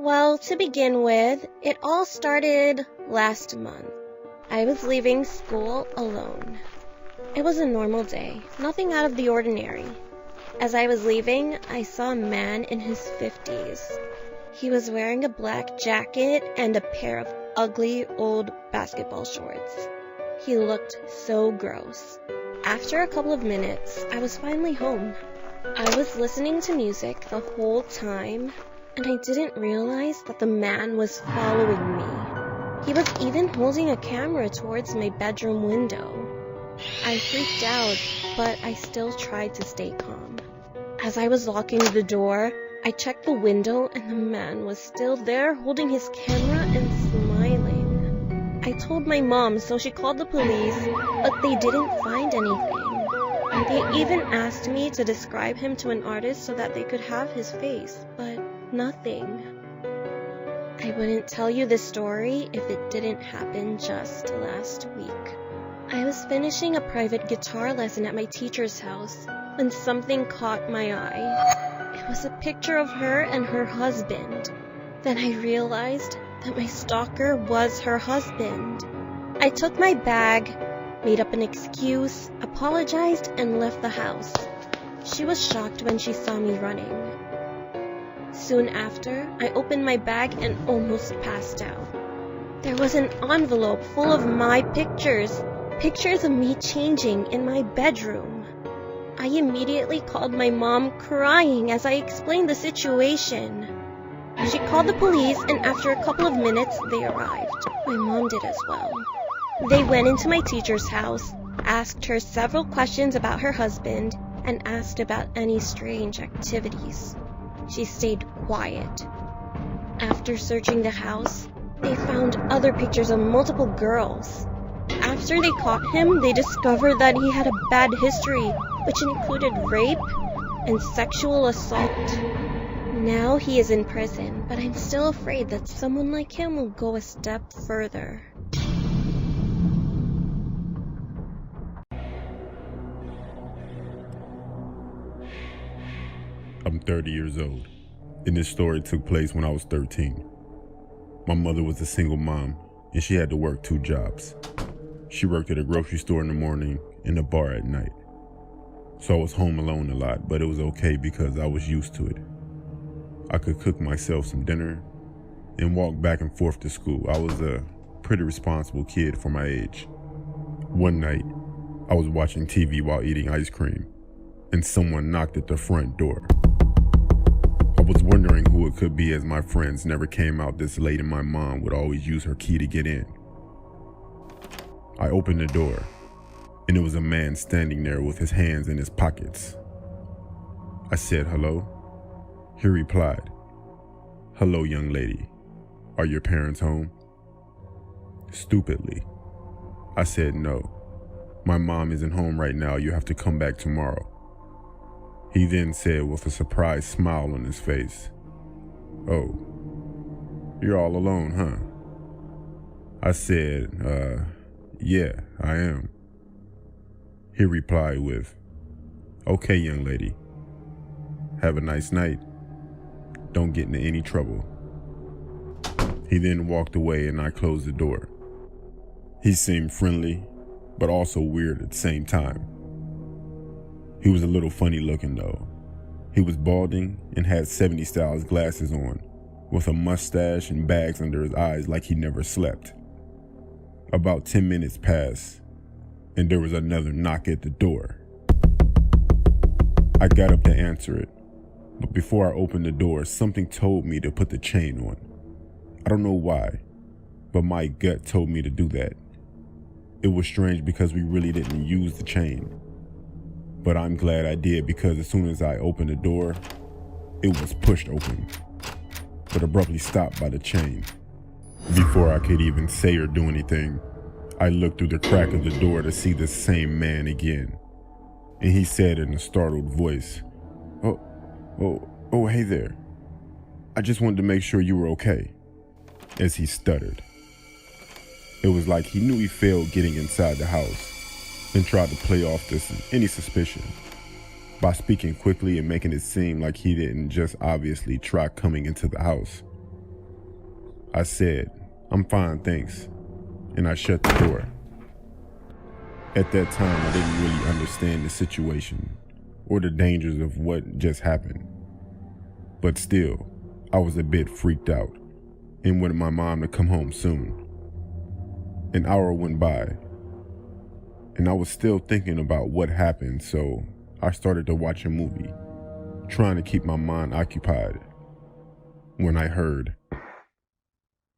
Well, to begin with, it all started last month. I was leaving school alone. It was a normal day, nothing out of the ordinary. As I was leaving, I saw a man in his 50s. He was wearing a black jacket and a pair of ugly old basketball shorts. He looked so gross. After a couple of minutes, I was finally home. I was listening to music the whole time, and I didn't realize that the man was following me. He was even holding a camera towards my bedroom window. I freaked out, but I still tried to stay calm. As I was locking the door, I checked the window and the man was still there holding his camera and smiling. I told my mom, so she called the police, but they didn't find anything. They even asked me to describe him to an artist so that they could have his face, but nothing. I wouldn't tell you this story if it didn't happen just last week. I was finishing a private guitar lesson at my teacher's house when something caught my eye. It was a picture of her and her husband. Then I realized that my stalker was her husband. I took my bag, made up an excuse, apologized, and left the house. She was shocked when she saw me running. Soon after, I opened my bag and almost passed out. There was an envelope full of my pictures of me changing in my bedroom. I immediately called my mom, crying as I explained the situation. She called the police, and after a couple of minutes, they arrived. My mom did as well. They went into my teacher's house, asked her several questions about her husband, and asked about any strange activities. She stayed quiet. After searching the house, they found other pictures of multiple girls. After they caught him, they discovered that he had a bad history, which included rape and sexual assault. Now he is in prison, but I'm still afraid that someone like him will go a step further. I'm 30 years old, and this story took place when I was 13. My mother was a single mom, and she had to work 2 jobs. She worked at a grocery store in the morning and a bar at night. So I was home alone a lot, but it was okay because I was used to it. I could cook myself some dinner and walk back and forth to school. I was a pretty responsible kid for my age. One night, I was watching TV while eating ice cream, and someone knocked at the front door. I was wondering who it could be, as my friends never came out this late and my mom would always use her key to get in. I opened the door, and it was a man standing there with his hands in his pockets. I said, "Hello?" He replied, "Hello, young lady. Are your parents home?" Stupidly, I said, "No. My mom isn't home right now. You have to come back tomorrow." He then said with a surprised smile on his face, "Oh, you're all alone, huh?" I said, "Yeah, I am." He replied with, "Okay, young lady. Have a nice night. Don't get into any trouble." He then walked away and I closed the door. He seemed friendly, but also weird at the same time. He was a little funny looking though. He was balding and had 70s style glasses on, with a mustache and bags under his eyes like he never slept. About 10 minutes passed, and there was another knock at the door. I got up to answer it, but before I opened the door, something told me to put the chain on. I don't know why, but my gut told me to do that. It was strange because we really didn't use the chain. But I'm glad I did, because as soon as I opened the door, it was pushed open, but abruptly stopped by the chain. Before I could even say or do anything, I looked through the crack of the door to see the same man again. And he said in a startled voice, Oh, hey there. I just wanted to make sure you were okay," as he stuttered. It was like he knew he failed getting inside the house and tried to play off any suspicion by speaking quickly and making it seem like he didn't just obviously try coming into the house, I said, "I'm fine, thanks," and I shut the door. At that time, I didn't really understand the situation or the dangers of what just happened. But still, I was a bit freaked out and wanted my mom to come home soon. An hour went by, and I was still thinking about what happened, so I started to watch a movie, trying to keep my mind occupied, when I heard,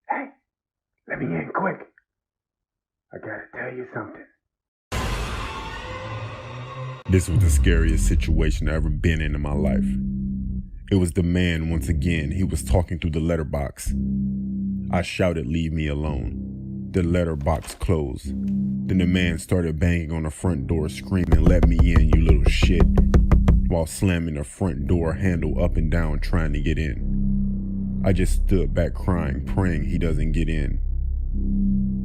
"Hey, let me in quick. I gotta tell you something." This was the scariest situation I've ever been in my life. It was the man once again. He was talking through the letterbox. I shouted, "Leave me alone." The letterbox closed. Then the man started banging on the front door, screaming, "Let me in, you little shit," while slamming the front door handle up and down trying to get in. I just stood back crying, praying he doesn't get in.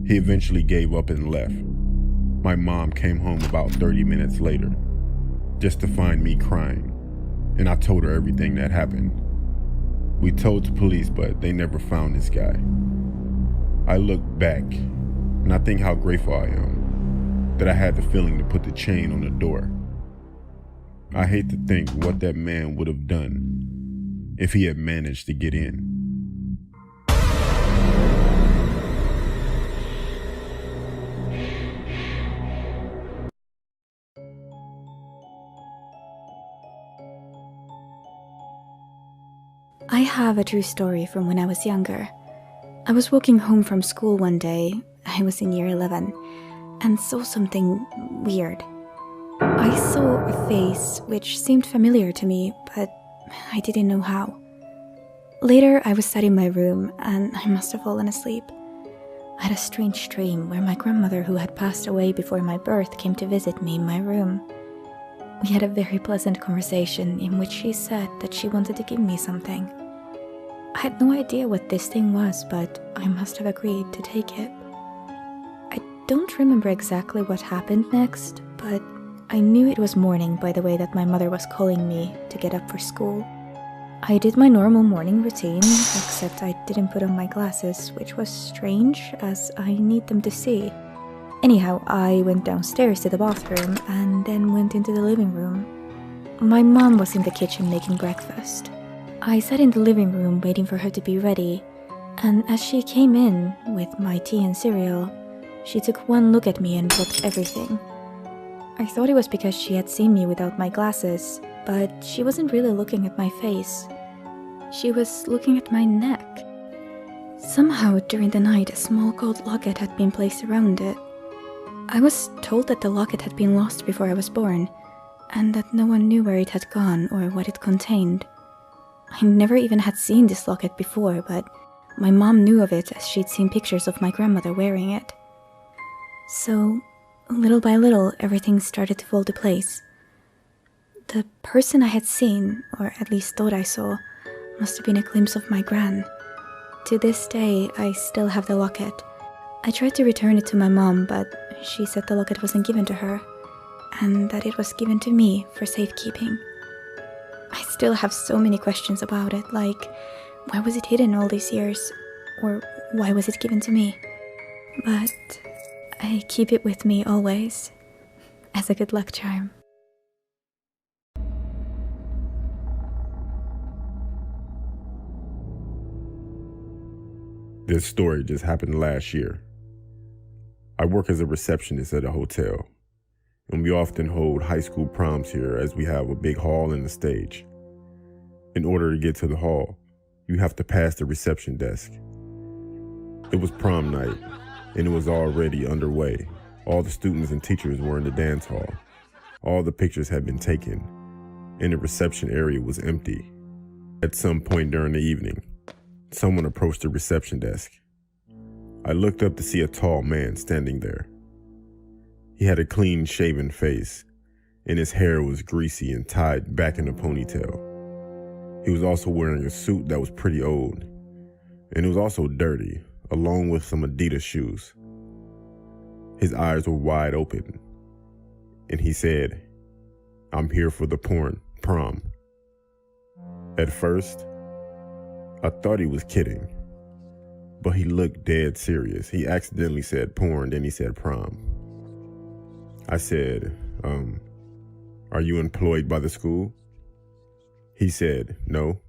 He eventually gave up and left. My mom came home about 30 minutes later, just to find me crying, and I told her everything that happened. We told the police, but they never found this guy. I look back, and I think how grateful I am that I had the feeling to put the chain on the door. I hate to think what that man would have done if he had managed to get in. I have a true story from when I was younger. I was walking home from school one day, I was in year 11, and saw something weird. I saw a face which seemed familiar to me, but I didn't know how. Later, I was sat in my room, and I must have fallen asleep. I had a strange dream where my grandmother, who had passed away before my birth, came to visit me in my room. We had a very pleasant conversation in which she said that she wanted to give me something. I had no idea what this thing was, but I must have agreed to take it. I don't remember exactly what happened next, but I knew it was morning by the way that my mother was calling me to get up for school. I did my normal morning routine, except I didn't put on my glasses, which was strange as I need them to see. Anyhow, I went downstairs to the bathroom and then went into the living room. My mom was in the kitchen making breakfast. I sat in the living room waiting for her to be ready, and as she came in with my tea and cereal, she took one look at me and dropped everything. I thought it was because she had seen me without my glasses, but she wasn't really looking at my face. She was looking at my neck. Somehow during the night, a small gold locket had been placed around it. I was told that the locket had been lost before I was born, and that no one knew where it had gone or what it contained. I never even had seen this locket before, but my mom knew of it as she'd seen pictures of my grandmother wearing it. So, little by little, everything started to fall to place. The person I had seen, or at least thought I saw, must have been a glimpse of my gran. To this day, I still have the locket. I tried to return it to my mom, but she said the locket wasn't given to her, and that it was given to me for safekeeping. I still have so many questions about it, like, why was it hidden all these years? Or why was it given to me? But I keep it with me always, as a good luck charm. This story just happened last year. I work as a receptionist at a hotel, and we often hold high school proms here as we have a big hall and a stage. In order to get to the hall, you have to pass the reception desk. It was prom night, and it was already underway. All the students and teachers were in the dance hall. All the pictures had been taken, and the reception area was empty. At some point during the evening, someone approached the reception desk. I looked up to see a tall man standing there. He had a clean-shaven face, and his hair was greasy and tied back in a ponytail. He was also wearing a suit that was pretty old, and it was also dirty, along with some Adidas shoes. His eyes were wide open, and he said, "I'm here for the prom." At first, I thought he was kidding, but he looked dead serious. He accidentally said porn, then he said prom. I said, are you employed by the school? He said, no,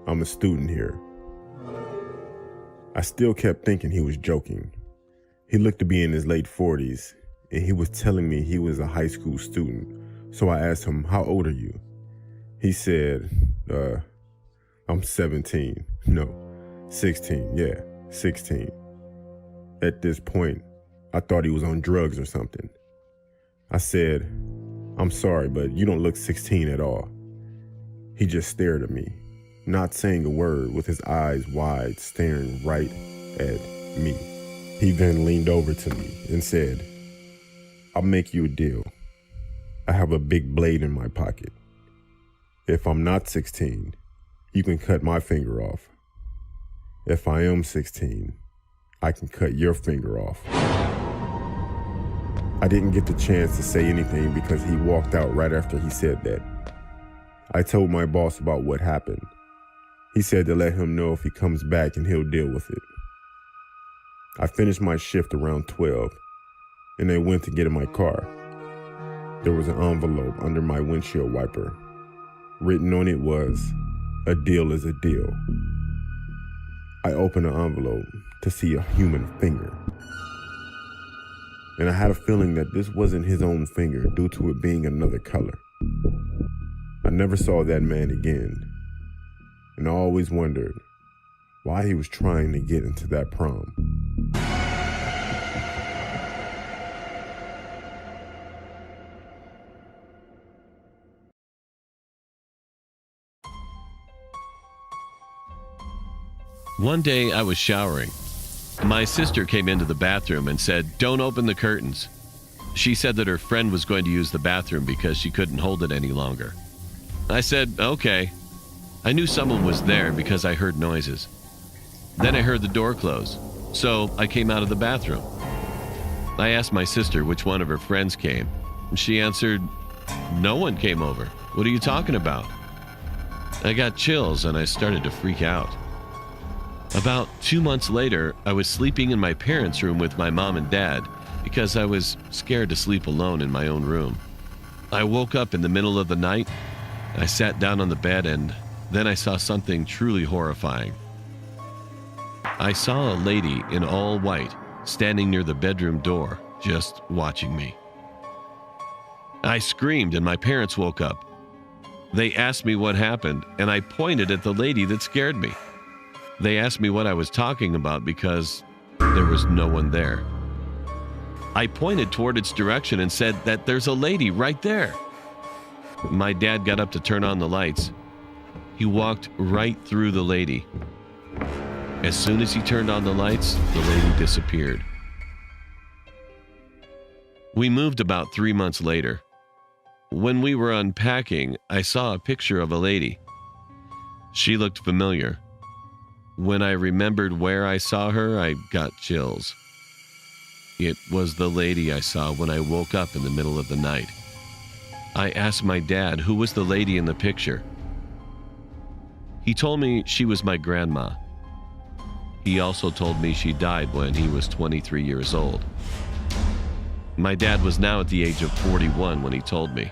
I'm a student here. I still kept thinking he was joking. He looked to be in his late 40s, and he was telling me he was a high school student. So I asked him, how old are you? He said, I'm 17. No, 16. Yeah, 16. At this point, I thought he was on drugs or something. I said, I'm sorry, but you don't look 16 at all. He just stared at me, not saying a word, with his eyes wide, staring right at me. He then leaned over to me and said, I'll make you a deal. I have a big blade in my pocket. If I'm not 16, you can cut my finger off. If I am 16, I can cut your finger off. I didn't get the chance to say anything because he walked out right after he said that. I told my boss about what happened. He said to let him know if he comes back and he'll deal with it. I finished my shift around 12, and I went to get in my car. There was an envelope under my windshield wiper. Written on it was, "A deal is a deal." I opened the envelope to see a human finger. And I had a feeling that this wasn't his own finger due to it being another color. I never saw that man again, and I always wondered why he was trying to get into that prom. One day I was showering. My sister came into the bathroom and said, "Don't open the curtains." She said that her friend was going to use the bathroom because she couldn't hold it any longer. I said, okay. I knew someone was there because I heard noises. Then I heard the door close, so I came out of the bathroom. I asked my sister which one of her friends came, and she answered, "No one came over. What are you talking about?" I got chills and I started to freak out. About 2 months later, I was sleeping in my parents' room with my mom and dad because I was scared to sleep alone in my own room. I woke up in the middle of the night. I sat down on the bed and then I saw something truly horrifying. I saw a lady in all white standing near the bedroom door, just watching me. I screamed and my parents woke up. They asked me what happened and I pointed at the lady that scared me. They asked me what I was talking about because there was no one there. I pointed toward its direction and said that there's a lady right there. My dad got up to turn on the lights. He walked right through the lady. As soon as he turned on the lights, the lady disappeared. We moved about 3 months later. When we were unpacking, I saw a picture of a lady. She looked familiar. When I remembered where I saw her, I got chills. It was the lady I saw when I woke up in the middle of the night. I asked my dad who was the lady in the picture. He told me she was my grandma. He also told me she died when he was 23 years old. My dad was now at the age of 41 when he told me.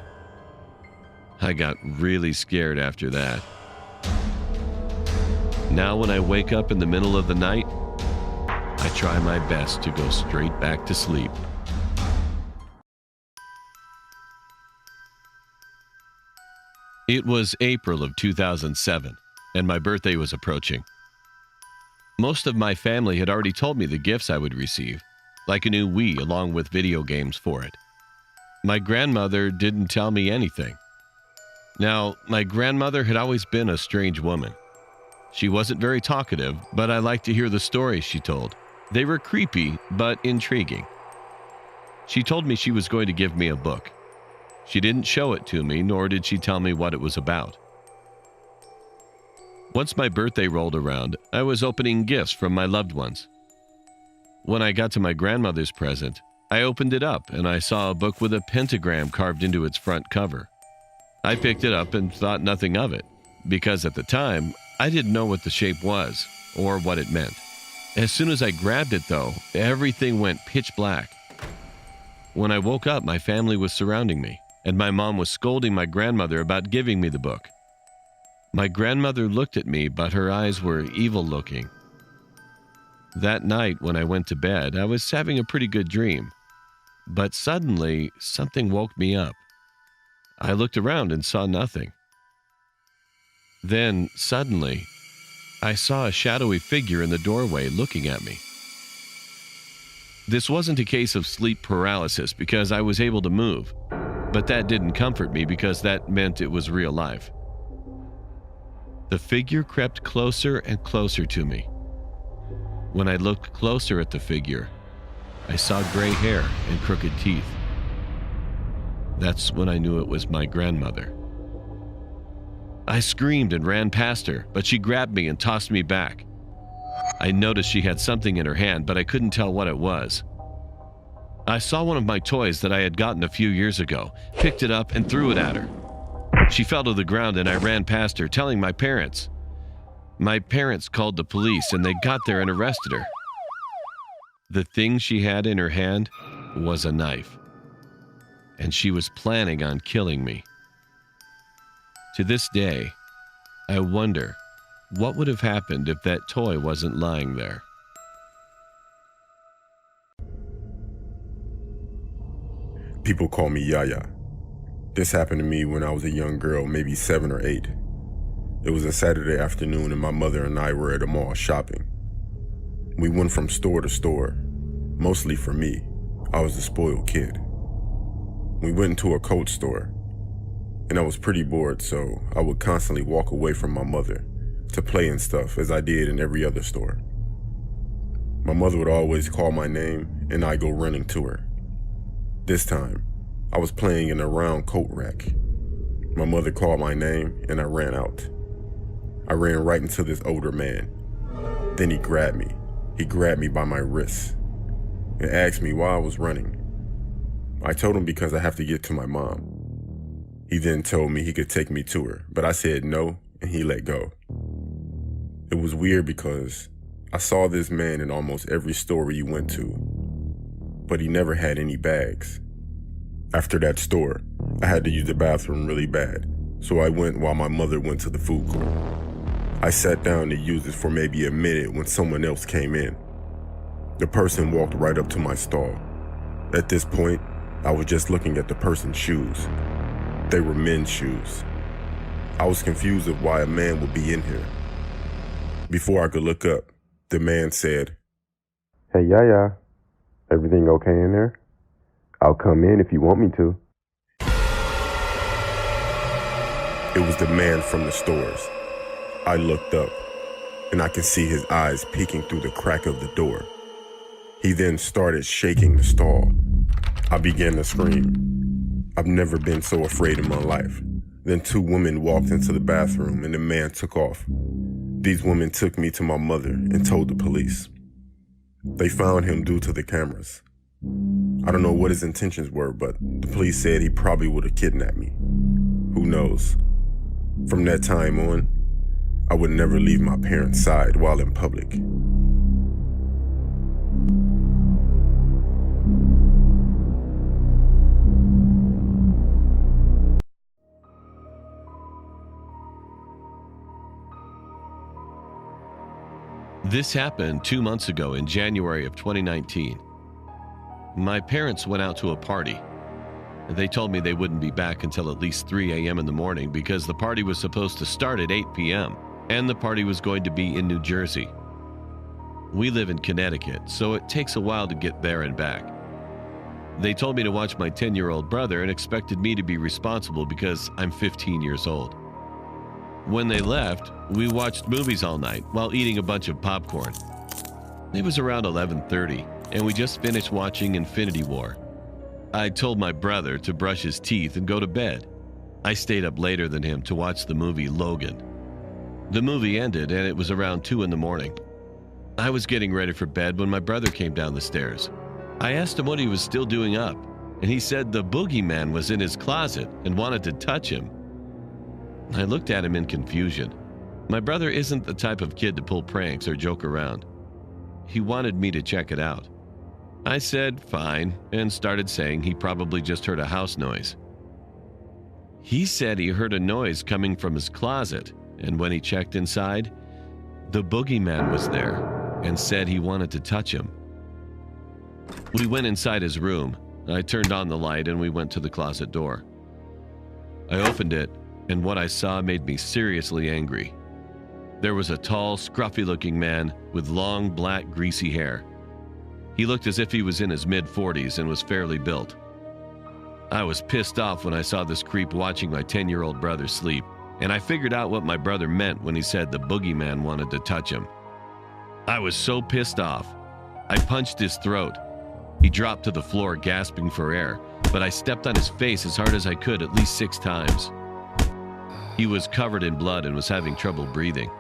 I got really scared after that. Now when I wake up in the middle of the night, I try my best to go straight back to sleep. It was April of 2007, and my birthday was approaching. Most of my family had already told me the gifts I would receive, like a new Wii along with video games for it. My grandmother didn't tell me anything. Now, my grandmother had always been a strange woman. She wasn't very talkative, but I liked to hear the stories she told. They were creepy, but intriguing. She told me she was going to give me a book. She didn't show it to me, nor did she tell me what it was about. Once my birthday rolled around, I was opening gifts from my loved ones. When I got to my grandmother's present, I opened it up and I saw a book with a pentagram carved into its front cover. I picked it up and thought nothing of it, because at the time, I didn't know what the shape was or what it meant. As soon as I grabbed it, though, everything went pitch black. When I woke up, my family was surrounding me, and my mom was scolding my grandmother about giving me the book. My grandmother looked at me, but her eyes were evil-looking. That night, when I went to bed, I was having a pretty good dream. But suddenly, something woke me up. I looked around and saw nothing. Then, suddenly, I saw a shadowy figure in the doorway looking at me. This wasn't a case of sleep paralysis because I was able to move, but that didn't comfort me because that meant it was real life. The figure crept closer and closer to me. When I looked closer at the figure, I saw gray hair and crooked teeth. That's when I knew it was my grandmother. I screamed and ran past her, but she grabbed me and tossed me back. I noticed she had something in her hand, but I couldn't tell what it was. I saw one of my toys that I had gotten a few years ago, picked it up and threw it at her. She fell to the ground and I ran past her, telling my parents. My parents called the police and they got there and arrested her. The thing she had in her hand was a knife, and she was planning on killing me. To this day, I wonder what would have happened if that toy wasn't lying there. People call me Yaya. This happened to me when I was a young girl, maybe 7 or 8. It was a Saturday afternoon and my mother and I were at a mall shopping. We went from store to store, mostly for me. I was a spoiled kid. We went into a coat store, and I was pretty bored, so I would constantly walk away from my mother to play and stuff as I did in every other store. My mother would always call my name and I'd go running to her. This time, I was playing in a round coat rack. My mother called my name and I ran out. I ran right into this older man. Then he grabbed me. He grabbed me by my wrist and asked me why I was running. I told him because I have to get to my mom. He then told me he could take me to her, but I said no and he let go. It was weird because I saw this man in almost every store he went to, but he never had any bags. After that store, I had to use the bathroom really bad, so I went while my mother went to the food court. I sat down to use it for maybe a minute when someone else came in. The person walked right up to my stall. At this point, I was just looking at the person's shoes. They were men's shoes. I was confused of why a man would be in here. Before I could look up, the man said, "Hey, Yaya, everything okay in there? I'll come in if you want me to." It was the man from the stores. I looked up, and I could see his eyes peeking through the crack of the door. He then started shaking the stall. I began to scream. I've never been so afraid in my life. Then 2 women walked into the bathroom, and the man took off. These women took me to my mother and told the police. They found him due to the cameras. I don't know what his intentions were, but the police said he probably would have kidnapped me. Who knows? From that time on, I would never leave my parents' side while in public. This happened 2 months ago in January of 2019. My parents went out to a party. They told me they wouldn't be back until at least 3 a.m. in the morning because the party was supposed to start at 8 p.m. and the party was going to be in New Jersey. We live in Connecticut, so it takes a while to get there and back. They told me to watch my 10-year-old brother and expected me to be responsible because I'm 15 years old. When they left, we watched movies all night while eating a bunch of popcorn. It was around 11:30, and we just finished watching Infinity War. I told my brother to brush his teeth and go to bed. I stayed up later than him to watch the movie Logan. The movie ended, and it was around 2 in the morning. I was getting ready for bed when my brother came down the stairs. I asked him what he was still doing up, and he said the boogeyman was in his closet and wanted to touch him. I looked at him in confusion. My brother isn't the type of kid to pull pranks or joke around. he wanted me to check it out. I said fine and started saying he probably just heard a house noise. He said he heard a noise coming from his closet, and when he checked inside, the boogeyman was there and said he wanted to touch him. We went inside his room. I turned on the light and we went to the closet door. I opened it, and what I saw made me seriously angry. There was a tall, scruffy-looking man with long, black, greasy hair. He looked as if he was in his mid-40s and was fairly built. I was pissed off when I saw this creep watching my 10-year-old brother sleep, and I figured out what my brother meant when he said the boogeyman wanted to touch him. I was so pissed off. I punched his throat. He dropped to the floor, gasping for air, but I stepped on his face as hard as I could at least 6 times. He was covered in blood and was having trouble breathing.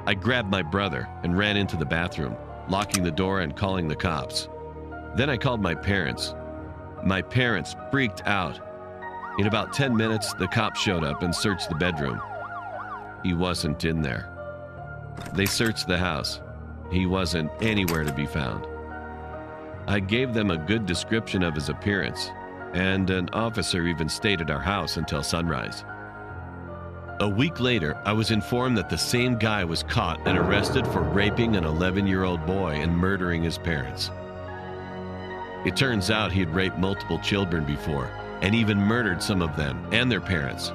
I grabbed my brother and ran into the bathroom, locking the door and calling the cops. Then I called my parents. My parents freaked out. In about 10 minutes, the cops showed up and searched the bedroom. He wasn't in there. They searched the house. He wasn't anywhere to be found. I gave them a good description of his appearance, and an officer even stayed at our house until sunrise. A week later, I was informed that the same guy was caught and arrested for raping an 11-year-old boy and murdering his parents. It turns out he had raped multiple children before and even murdered some of them and their parents.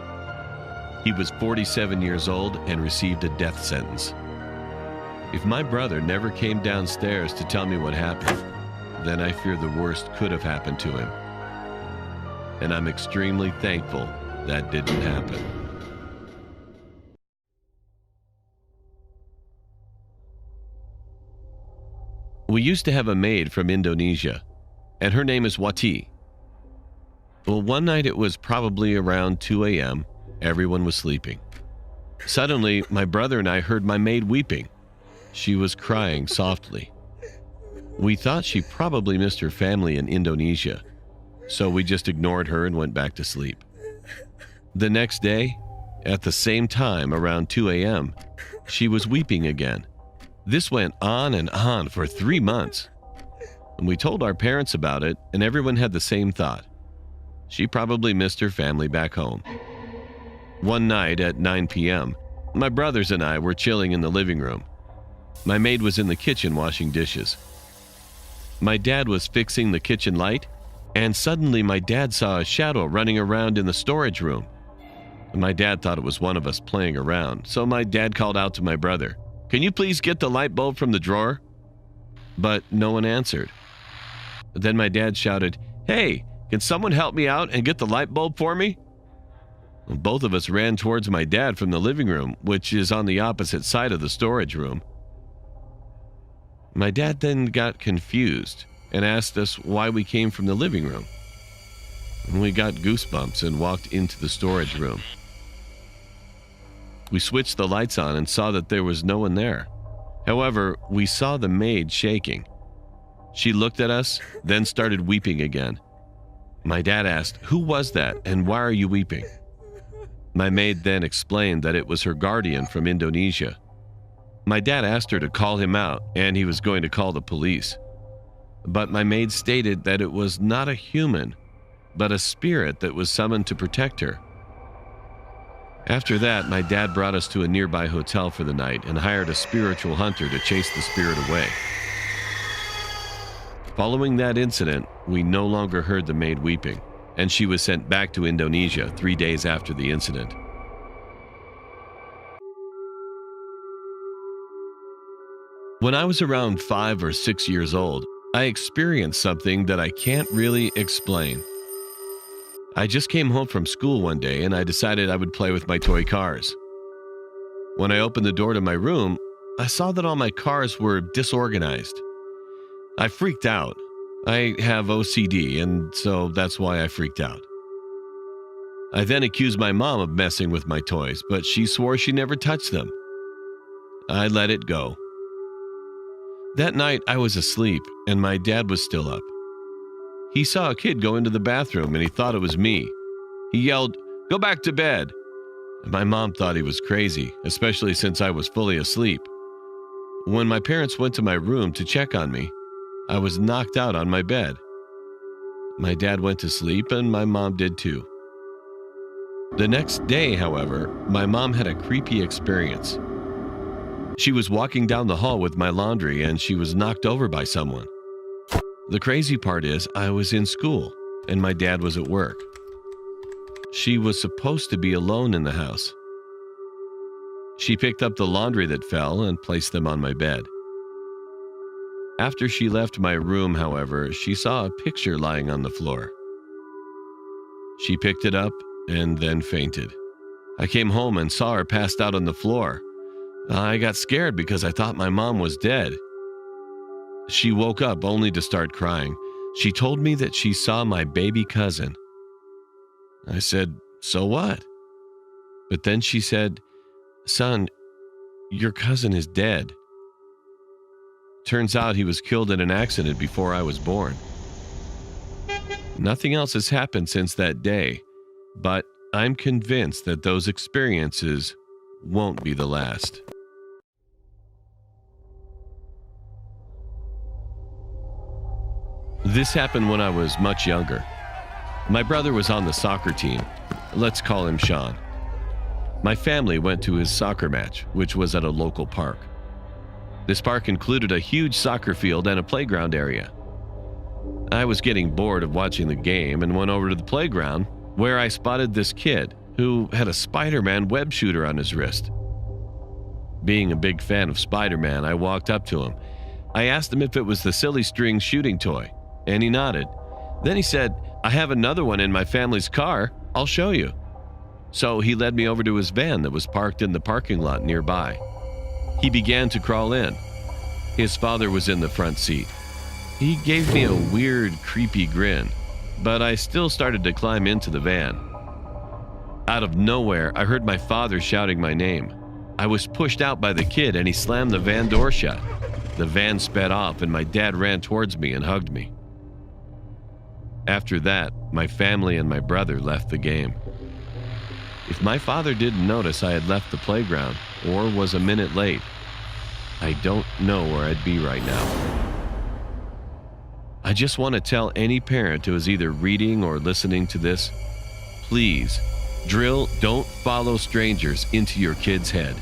He was 47 years old and received a death sentence. If my brother never came downstairs to tell me what happened, then I fear the worst could have happened to him. And I'm extremely thankful that didn't happen. We used to have a maid from Indonesia, and her name is Wati. Well, one night it was probably around 2 a.m. Everyone was sleeping. Suddenly, my brother and I heard my maid weeping. She was crying softly. We thought she probably missed her family in Indonesia, so we just ignored her and went back to sleep. The next day, at the same time, around 2 a.m., she was weeping again. This went on and on for 3 months. And we told our parents about it, and everyone had the same thought. She probably missed her family back home. One night at 9 p.m., my brothers and I were chilling in the living room. My maid was in the kitchen washing dishes. My dad was fixing the kitchen light, and suddenly my dad saw a shadow running around in the storage room. My dad thought it was one of us playing around, so my dad called out to my brother, "Can you please get the light bulb from the drawer?" But no one answered. Then my dad shouted, "Hey, can someone help me out and get the light bulb for me?" Both of us ran towards my dad from the living room, which is on the opposite side of the storage room. My dad then got confused and asked us why we came from the living room. We got goosebumps and walked into the storage room. We switched the lights on and saw that there was no one there. However, we saw the maid shaking. She looked at us, then started weeping again. My dad asked, "Who was that and why are you weeping?" My maid then explained that it was her guardian from Indonesia. My dad asked her to call him out and he was going to call the police. But my maid stated that it was not a human, but a spirit that was summoned to protect her. After that, my dad brought us to a nearby hotel for the night and hired a spiritual hunter to chase the spirit away. Following that incident, we no longer heard the maid weeping, and she was sent back to Indonesia 3 days after the incident. When I was around 5 or 6 years old, I experienced something that I can't really explain. I just came home from school one day and I decided I would play with my toy cars. When I opened the door to my room, I saw that all my cars were disorganized. I freaked out. I have OCD, and so that's why I freaked out. I then accused my mom of messing with my toys, but she swore she never touched them. I let it go. That night, I was asleep, and my dad was still up. He saw a kid go into the bathroom, and he thought it was me. He yelled, "Go back to bed!" And my mom thought he was crazy, especially since I was fully asleep. When my parents went to my room to check on me, I was knocked out on my bed. My dad went to sleep and my mom did too. The next day, however, my mom had a creepy experience. She was walking down the hall with my laundry and she was knocked over by someone. The crazy part is I was in school and my dad was at work. She was supposed to be alone in the house. She picked up the laundry that fell and placed them on my bed. After she left my room, however, she saw a picture lying on the floor. She picked it up and then fainted. I came home and saw her passed out on the floor. I got scared because I thought my mom was dead. She woke up only to start crying. She told me that she saw my baby cousin. I said, "So what?" But then she said, "Son, your cousin is dead." Turns out he was killed in an accident before I was born. Nothing else has happened since that day, but I'm convinced that those experiences won't be the last. This happened when I was much younger. My brother was on the soccer team. Let's call him Sean. My family went to his soccer match, which was at a local park. This park included a huge soccer field and a playground area. I was getting bored of watching the game and went over to the playground where I spotted this kid who had a Spider-Man web shooter on his wrist. Being a big fan of Spider-Man, I walked up to him. I asked him if it was the silly string shooting toy, and he nodded. Then he said, "I have another one in my family's car. I'll show you." So he led me over to his van that was parked in the parking lot nearby. He began to crawl in. His father was in the front seat. He gave me a weird, creepy grin, but I still started to climb into the van. Out of nowhere, I heard my father shouting my name. I was pushed out by the kid and he slammed the van door shut. The van sped off and my dad ran towards me and hugged me. After that, my family and my brother left the game. If my father didn't notice I had left the playground or was a minute late, I don't know where I'd be right now. I just want to tell any parent who is either reading or listening to this, please, drill "don't follow strangers" into your kid's head.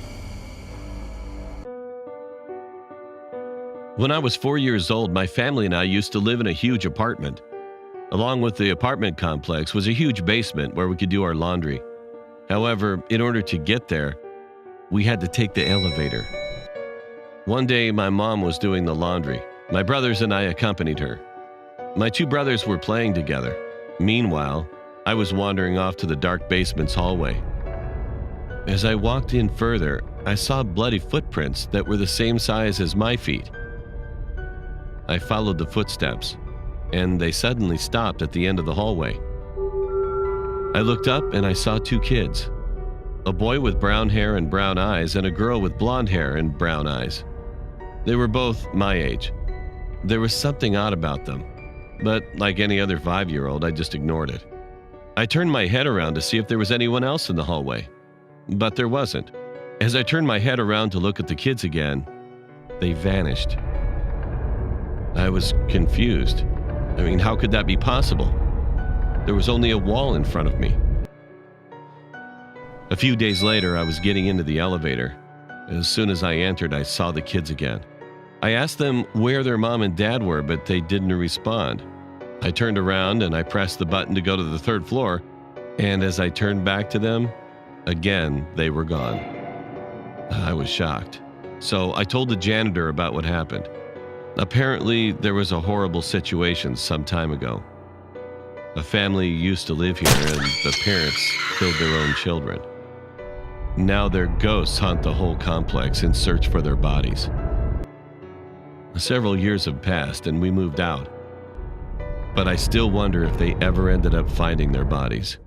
When I was 4 years old, my family and I used to live in a huge apartment. Along with the apartment complex was a huge basement where we could do our laundry. However, in order to get there, we had to take the elevator. One day, my mom was doing the laundry. My brothers and I accompanied her. My two brothers were playing together. Meanwhile, I was wandering off to the dark basement's hallway. As I walked in further, I saw bloody footprints that were the same size as my feet. I followed the footsteps, and they suddenly stopped at the end of the hallway. I looked up and I saw two kids, a boy with brown hair and brown eyes and a girl with blonde hair and brown eyes. They were both my age. There was something odd about them, but like any other 5-year-old, I just ignored it. I turned my head around to see if there was anyone else in the hallway, but there wasn't. As I turned my head around to look at the kids again, they vanished. I was confused. I mean, how could that be possible? There was only a wall in front of me. A few days later, I was getting into the elevator. As soon as I entered, I saw the kids again. I asked them where their mom and dad were, but they didn't respond. I turned around and I pressed the button to go to the 3rd floor, and as I turned back to them, again, they were gone. I was shocked. So I told the janitor about what happened. Apparently, there was a horrible situation some time ago. A family used to live here and the parents killed their own children. Now their ghosts haunt the whole complex in search for their bodies. Several years have passed and we moved out, but I still wonder if they ever ended up finding their bodies.